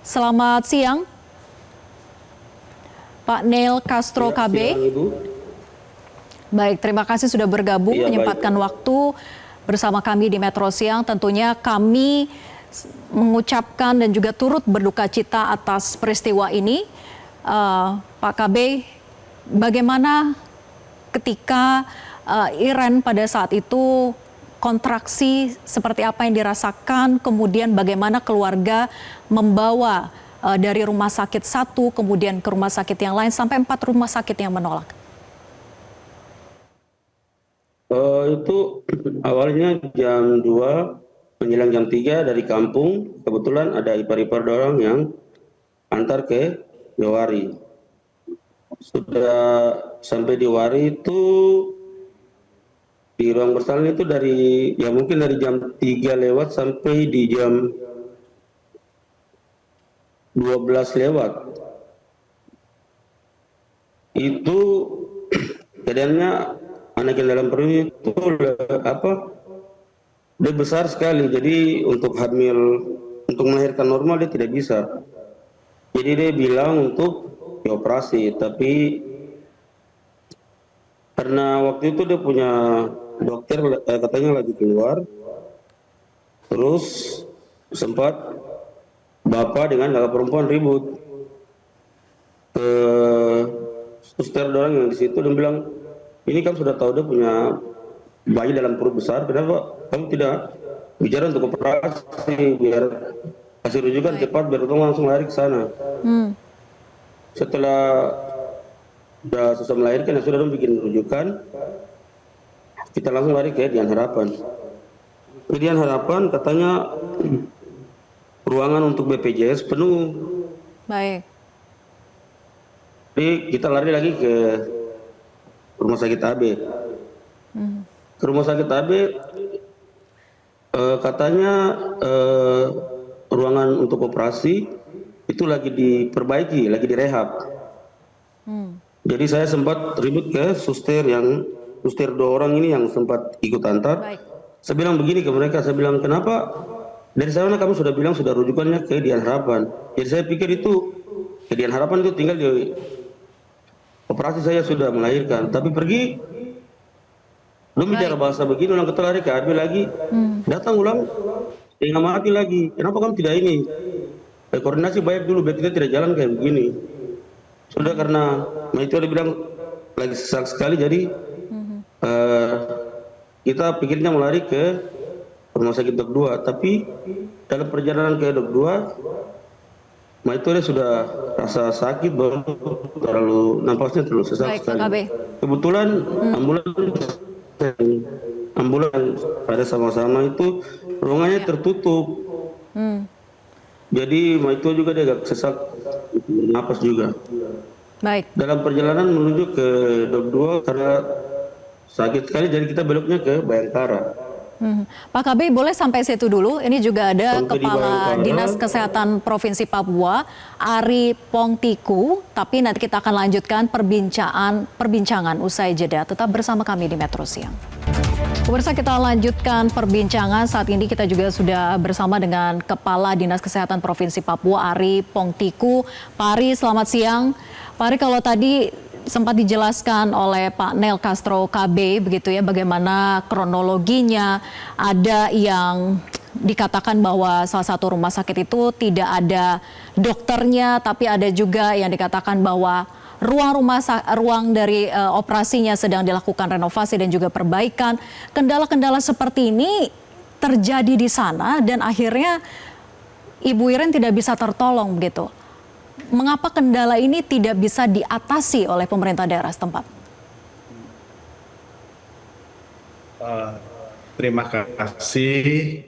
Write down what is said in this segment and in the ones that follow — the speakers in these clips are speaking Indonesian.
Selamat siang, Pak Neil Castro Ya, KB. siang Ibu. Baik, terima kasih sudah bergabung Iya, baik. menyempatkan waktu bersama kami di Metro Siang. Tentunya kami mengucapkan dan juga turut berduka cita atas peristiwa ini. Pak KB, bagaimana ketika Iren pada saat itu kontraksi seperti apa yang dirasakan, kemudian bagaimana keluarga membawa dari rumah sakit satu, kemudian ke rumah sakit yang lain, sampai 4 rumah sakit yang menolak? Itu awalnya jam 2 menjelang jam 3 dari kampung. Kebetulan ada ipar-ipar dorong yang antar ke Wari. Sudah sampai di Wari itu di ruang bersalin itu ya mungkin dari jam 3 lewat sampai di jam 12 lewat. Itu keadaannya anak yang dalam perut itu dia besar sekali, jadi untuk melahirkan normal dia tidak bisa. Jadi dia bilang untuk dioperasi, tapi karena waktu itu dia punya dokter katanya lagi keluar, terus sempat bapak dengan kakak perempuan ribut ke suster orang yang di situ dan bilang, ini kamu sudah tahu dia punya bayi dalam perut besar, kenapa kamu tidak bicara untuk operasi biar kasih rujukan cepat biar kamu langsung lari ke sana. Setelah sudah selesai melahirkan ya sudah dong bikin rujukan, kita langsung lari ke Dian Harapan. Di Dian Harapan katanya ruangan untuk BPJS penuh. Baik. Jadi kita lari lagi ke rumah sakit AB. Ke rumah sakit AB katanya ruangan untuk operasi itu lagi diperbaiki, lagi direhab. Jadi saya sempat ribut ke suster dua orang ini yang sempat ikut antar. Baik. Saya bilang begini ke mereka, saya bilang kenapa dari sana kamu sudah bilang sudah rujukannya ke Dian Harapan. Jadi saya pikir itu ke Dian Harapan itu tinggal di operasi saya sudah melahirkan, tapi pergi belum bicara bahasa begini, ulang kita lari ke AB lagi, datang ulang setengah mati lagi. Kenapa kamu tidak ini? Koordinasi baik dulu, biar kita tidak jalan kayak begini. Sudah karena itu dia bilang lagi sesak sekali, jadi kita pikirnya melari ke rumah sakit Dok 2. Tapi dalam perjalanan ke Dok 2, itu dia sudah rasa sakit, baru nampasnya terlalu sesak sekali. Kebetulan ambulans pada sama-sama itu ruangannya tertutup. Jadi itu juga dia agak sesak napas juga. Baik. Dalam perjalanan menuju ke Dok 2 karena sakit sekali, jadi kita beloknya ke Bayangkara. Pak KB, boleh sampai situ dulu. Ini juga ada Sampai Kepala Dinas Kesehatan Provinsi Papua, Ari Pongtiku. Tapi nanti kita akan lanjutkan perbincangan usai jeda. Tetap bersama kami di Metro Siang. Pemirsa, kita lanjutkan perbincangan. Saat ini kita juga sudah bersama dengan Kepala Dinas Kesehatan Provinsi Papua, Ari Pongtiku. Pak Ari, selamat siang. Pak Ari, kalau tadi sempat dijelaskan oleh Pak Neil Castro KB begitu ya, bagaimana kronologinya, ada yang dikatakan bahwa salah satu rumah sakit itu tidak ada dokternya, tapi ada juga yang dikatakan bahwa ruang dari operasinya sedang dilakukan renovasi dan juga perbaikan. Kendala-kendala seperti ini terjadi di sana dan akhirnya Ibu Iren tidak bisa tertolong begitu. Mengapa kendala ini tidak bisa diatasi oleh pemerintah daerah setempat? Terima kasih.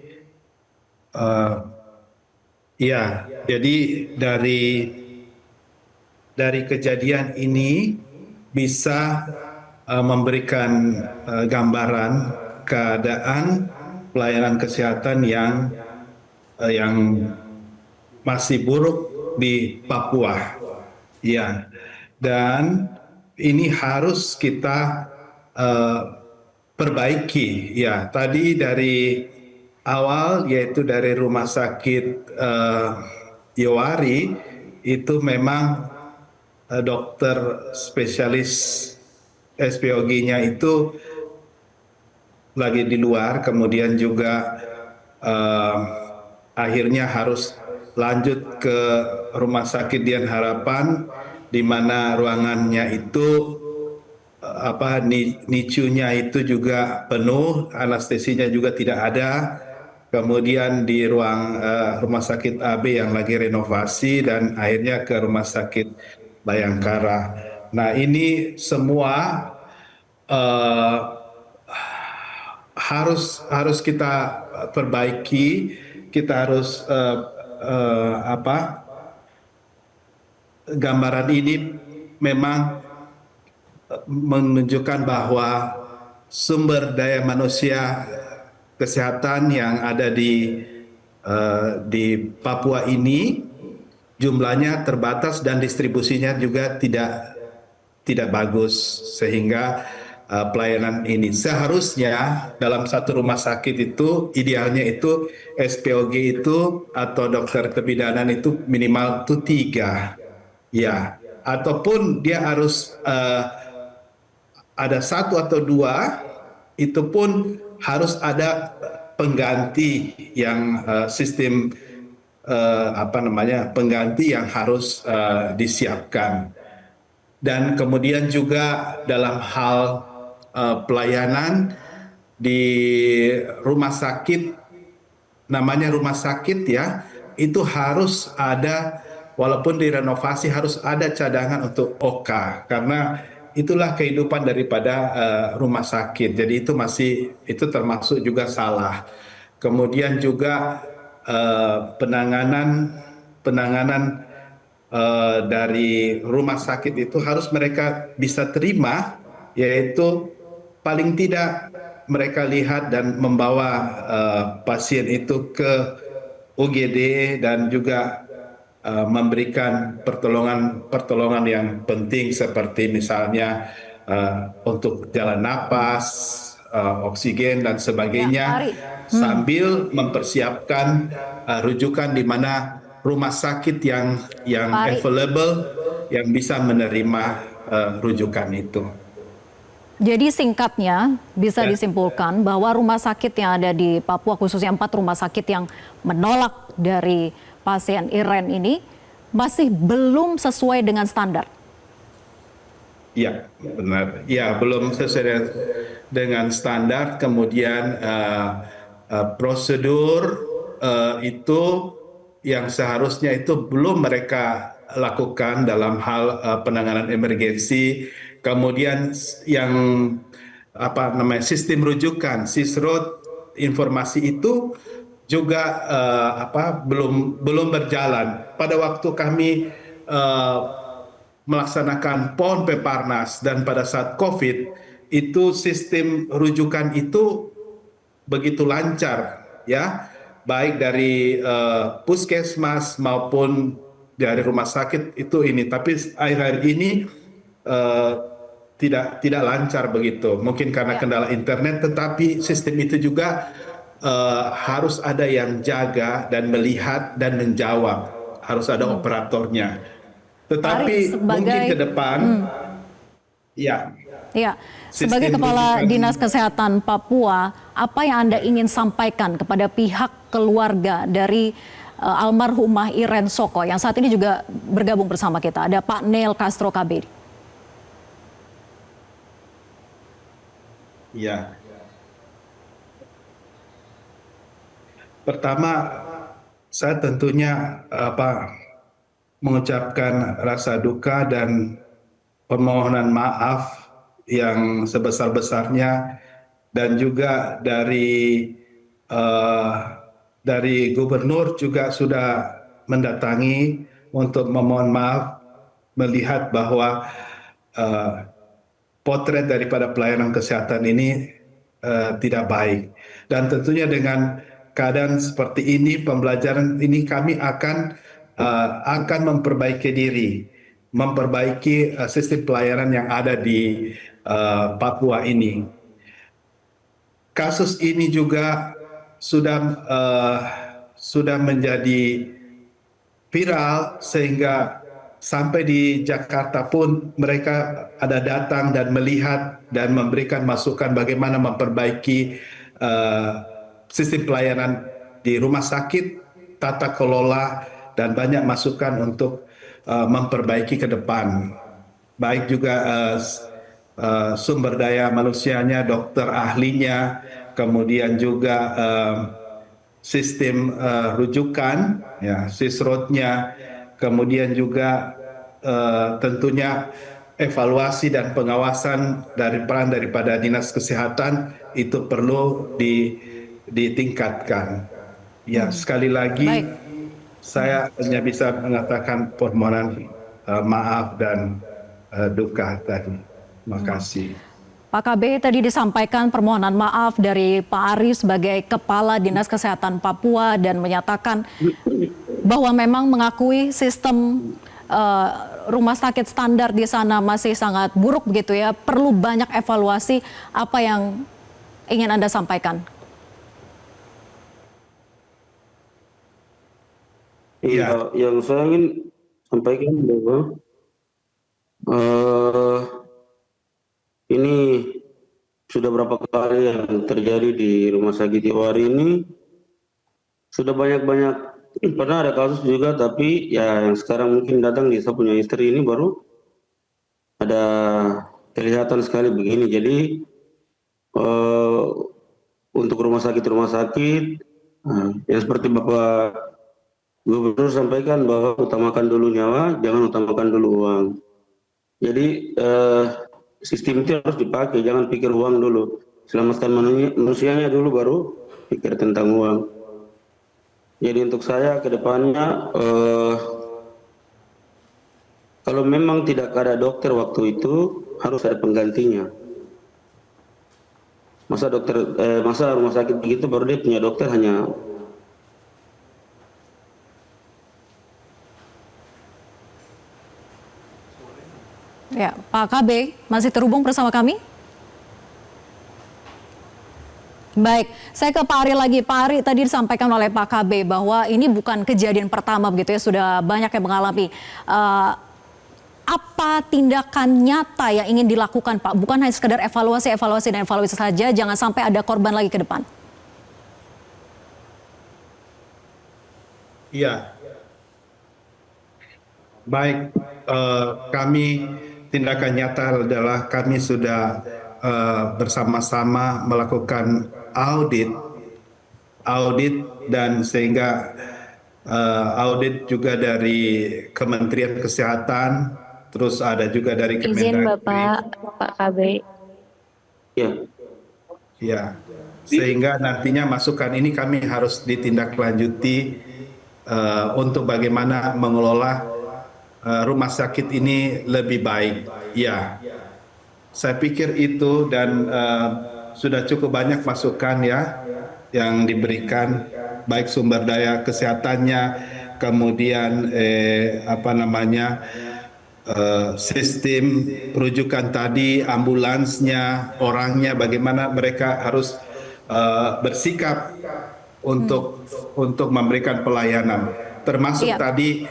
Ya, jadi dari kejadian ini bisa memberikan gambaran keadaan pelayanan kesehatan yang masih buruk di Papua. Ya, dan ini harus kita perbaiki. Ya, tadi dari awal yaitu dari rumah sakit Yowari itu memang dokter spesialis SPOG-nya itu lagi di luar, kemudian juga eh, akhirnya harus lanjut ke Rumah Sakit Dian Harapan, di mana ruangannya itu nicunya itu juga penuh, anestesinya juga tidak ada. Kemudian di ruang Rumah Sakit AB yang lagi renovasi, dan akhirnya ke Rumah Sakit Bayangkara. Nah, ini semua eh, harus kita perbaiki. Kita harus gambaran ini memang menunjukkan bahwa sumber daya manusia kesehatan yang ada di Papua ini jumlahnya terbatas dan distribusinya juga tidak bagus, sehingga pelayanan ini seharusnya dalam satu rumah sakit itu idealnya itu SPOG itu atau dokter kebidanan itu minimal itu 3, ya, ataupun dia harus ada 1 atau 2, itu pun harus ada pengganti yang sistem pengganti yang harus disiapkan. Dan kemudian juga dalam hal pelayanan di rumah sakit, namanya rumah sakit ya, itu harus ada, walaupun direnovasi harus ada cadangan untuk OK, karena itulah kehidupan daripada rumah sakit. Jadi itu termasuk juga salah. Kemudian juga penanganan dari rumah sakit itu harus mereka bisa terima, yaitu paling tidak mereka lihat dan membawa pasien itu ke UGD dan juga memberikan pertolongan yang penting, seperti misalnya untuk jalan napas, oksigen dan sebagainya, Ya, Ari. sambil mempersiapkan rujukan di mana rumah sakit yang Ari. available, yang bisa menerima rujukan itu. Jadi singkatnya bisa Ya. disimpulkan bahwa rumah sakit yang ada di Papua, khususnya 4 rumah sakit yang menolak dari pasien Iren ini masih belum sesuai dengan standar. Ya, benar. Ya, belum sesuai dengan standar. Kemudian prosedur itu yang seharusnya itu belum mereka lakukan dalam hal penanganan emergensi. Kemudian yang sistem rujukan, SISROT, informasi itu juga belum berjalan. Pada waktu kami melaksanakan PON Peparnas dan pada saat COVID itu sistem rujukan itu begitu lancar, ya, baik dari puskesmas maupun dari rumah sakit itu ini. Tapi akhir-akhir ini eh, tidak lancar begitu. Mungkin karena kendala internet, tetapi sistem itu juga harus ada yang jaga dan melihat dan menjawab. Harus ada operatornya. Tetapi mungkin ke depan, ya. Ya, sebagai Sistem Kepala rujukan. Dinas Kesehatan Papua, apa yang Anda ingin sampaikan kepada pihak keluarga dari almarhumah Iren Soko yang saat ini juga bergabung bersama kita? Ada Pak Neil Castro KB. Ya. Pertama, saya tentunya mengucapkan rasa duka dan permohonan maaf yang sebesar-besarnya, dan juga eh, dari gubernur juga sudah mendatangi untuk memohon maaf, melihat bahwa eh, potret daripada pelayanan kesehatan ini tidak baik. Dan tentunya dengan keadaan seperti ini, pembelajaran ini, kami akan memperbaiki diri, memperbaiki sistem pelayanan yang ada di Papua ini. Kasus ini juga sudah menjadi viral sehingga sampai di Jakarta pun mereka ada datang dan melihat dan memberikan masukan bagaimana memperbaiki eh, sistem pelayanan di rumah sakit, tata kelola, dan banyak masukan untuk memperbaiki ke depan. Baik juga sumber daya manusianya, dokter ahlinya, kemudian juga sistem rujukan, ya, sisrodnya, kemudian juga tentunya evaluasi dan pengawasan dari peran daripada dinas kesehatan itu perlu ditingkatkan. Ya, sekali lagi Baik. saya hanya bisa mengatakan permohonan maaf dan duka tadi. Terima kasih. Pak KB, tadi disampaikan permohonan maaf dari Pak Ari sebagai Kepala Dinas Kesehatan Papua dan menyatakan bahwa memang mengakui sistem rumah sakit standar di sana masih sangat buruk begitu ya. Perlu banyak evaluasi. Apa yang ingin Anda sampaikan? Iya, yang saya ingin sampaikan bahwa ini sudah berapa kali yang terjadi di Rumah Sakit Iwari ini, sudah banyak-banyak, pernah ada kasus juga, tapi ya yang sekarang mungkin datang di saya punya istri ini baru ada kelihatan sekali begini. Jadi untuk rumah sakit yang seperti Bapak Gubernur sampaikan bahwa utamakan dulu nyawa, jangan utamakan dulu uang. Jadi sistem itu harus dipakai, jangan pikir uang dulu. Selamatkan manusianya dulu, baru pikir tentang uang. Jadi untuk saya ke depannya, kalau memang tidak ada dokter waktu itu, harus ada penggantinya. Masa rumah sakit begitu baru dia punya dokter hanya. Ya, Pak KB masih terhubung bersama kami? Baik, saya ke Pak Ari lagi. Pak Ari, tadi disampaikan oleh Pak KB bahwa ini bukan kejadian pertama begitu ya, sudah banyak yang mengalami. Apa tindakan nyata yang ingin dilakukan Pak? Bukan hanya sekedar evaluasi saja, jangan sampai ada korban lagi ke depan. Iya, baik. Kami tindakan nyata adalah kami sudah bersama-sama melakukan audit dan sehingga audit juga dari Kementerian Kesehatan, terus ada juga dari Izin Kemendagri. Pak KB. Ya. Ya, sehingga nantinya masukan ini kami harus ditindaklanjuti untuk bagaimana mengelola rumah sakit ini lebih baik. Ya, saya pikir itu dan sudah cukup banyak masukan ya yang diberikan, baik sumber daya kesehatannya, kemudian sistem rujukan tadi, ambulansnya, orangnya, bagaimana mereka harus bersikap untuk memberikan pelayanan, termasuk tadi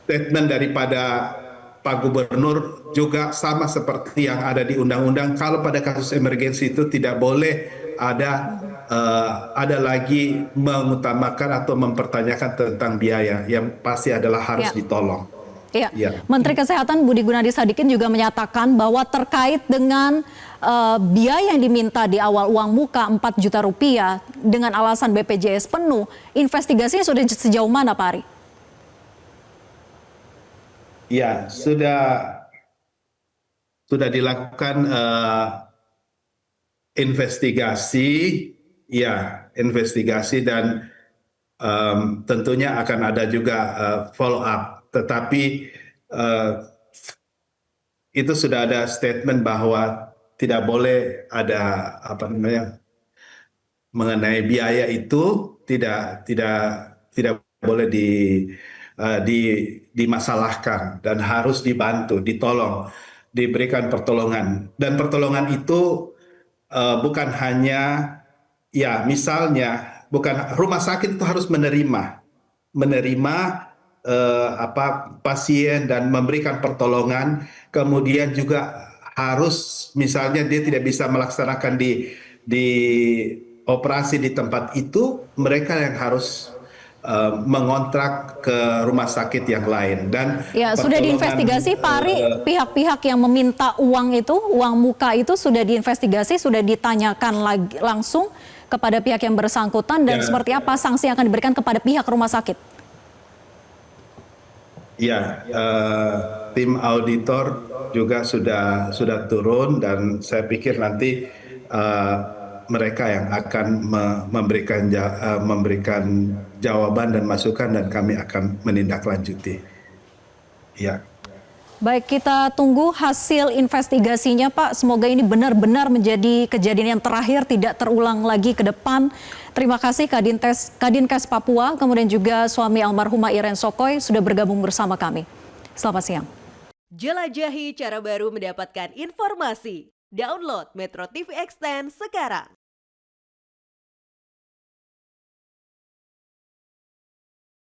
statement daripada Pak Gubernur juga sama seperti yang ada di undang-undang. Kalau pada kasus emergensi itu tidak boleh ada lagi mengutamakan atau mempertanyakan tentang biaya, yang pasti adalah harus ditolong. Iya. Menteri Kesehatan Budi Gunadi Sadikin juga menyatakan bahwa terkait dengan biaya yang diminta di awal uang muka 4 juta rupiah dengan alasan BPJS penuh, investigasinya sudah sejauh mana Pak Ari? Ya, sudah dilakukan investigasi dan tentunya akan ada juga follow up. Tetapi itu sudah ada statement bahwa tidak boleh ada mengenai biaya itu tidak boleh dimasalahkan dan harus dibantu, ditolong, diberikan pertolongan. Dan pertolongan itu bukan hanya, ya misalnya, bukan rumah sakit itu harus menerima pasien dan memberikan pertolongan, kemudian juga harus misalnya dia tidak bisa melaksanakan di operasi di tempat itu, mereka yang harus mengontrak ke rumah sakit yang lain. Dan Ya, sudah diinvestigasi Pak Ari, pihak-pihak yang meminta uang itu, uang muka itu sudah diinvestigasi, sudah ditanyakan lagi langsung kepada pihak yang bersangkutan dan seperti apa sanksi yang akan diberikan kepada pihak rumah sakit? Ya, tim auditor juga sudah turun dan saya pikir nanti mereka yang akan memberikan jawaban dan masukan dan kami akan menindaklanjuti. Ya. Baik, kita tunggu hasil investigasinya Pak. Semoga ini benar-benar menjadi kejadian yang terakhir, tidak terulang lagi ke depan. Terima kasih Kadinkes Papua, kemudian juga suami almarhumah Iren Sokoy sudah bergabung bersama kami. Selamat siang. Jelajahi cara baru mendapatkan informasi. Download Metro TV Extend sekarang.